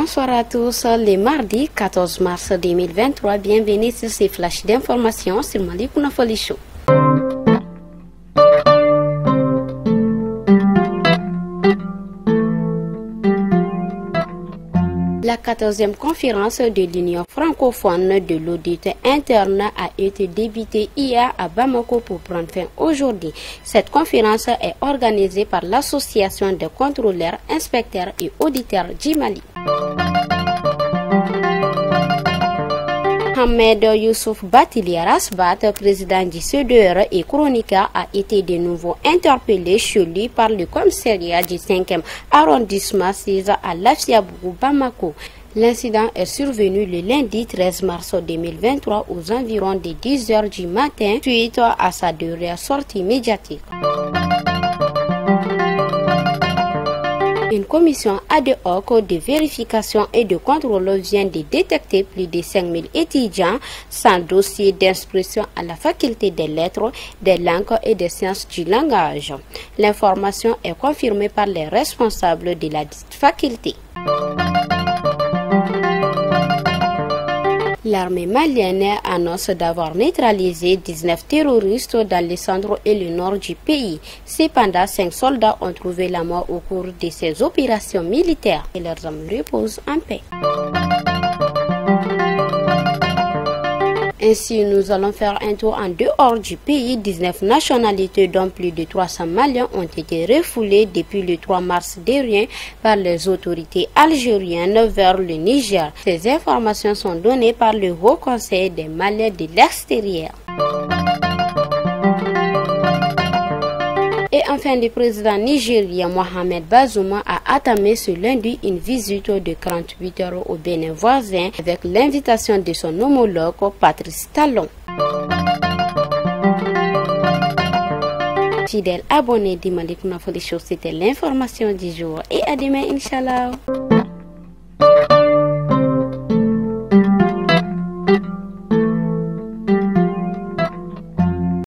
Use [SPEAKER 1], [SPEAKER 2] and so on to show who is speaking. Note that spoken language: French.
[SPEAKER 1] Bonsoir à tous, le mardi 14 mars 2023, bienvenue sur ces flashs d'informations sur Mali Kounafoli Show. La 14e conférence de l'Union francophone de l'audit interne a été débutée hier à Bamako pour prendre fin aujourd'hui. Cette conférence est organisée par l'Association des contrôleurs, inspecteurs et auditeurs du Mali. Ahmed Youssouf Batili Rasbat, président du CDR et chroniqueur, a été de nouveau interpellé chez lui par le commissariat du 5e arrondissement 6 à Lafiabougou, Bamako. L'incident est survenu le lundi 13 mars 2023 aux environs de 10 h du matin suite à sa dernière sortie médiatique. Une commission ad hoc de vérification et de contrôle vient de détecter plus de 5000 étudiants sans dossier d'inscription à la faculté des lettres, des langues et des sciences du langage. L'information est confirmée par les responsables de la faculté. L'armée malienne annonce d'avoir neutralisé 19 terroristes dans le centre et le nord du pays. Cependant, 5 soldats ont trouvé la mort au cours de ces opérations militaires et leurs hommes reposent en paix. Ainsi, nous allons faire un tour en dehors du pays. 19 nationalités, dont plus de 300 Maliens, ont été refoulés depuis le 3 mars dernier par les autorités algériennes vers le Niger. Ces informations sont données par le Haut Conseil des Maliens de l'extérieur. Et enfin, le président nigérien Mohamed Bazoum a entamé ce lundi une visite de 48 heures au Bénin voisin avec l'invitation de son homologue Patrice Talon. Fidèle abonné du Mali Kounafoli Show, c'était l'information du jour et à demain, Inch'Allah.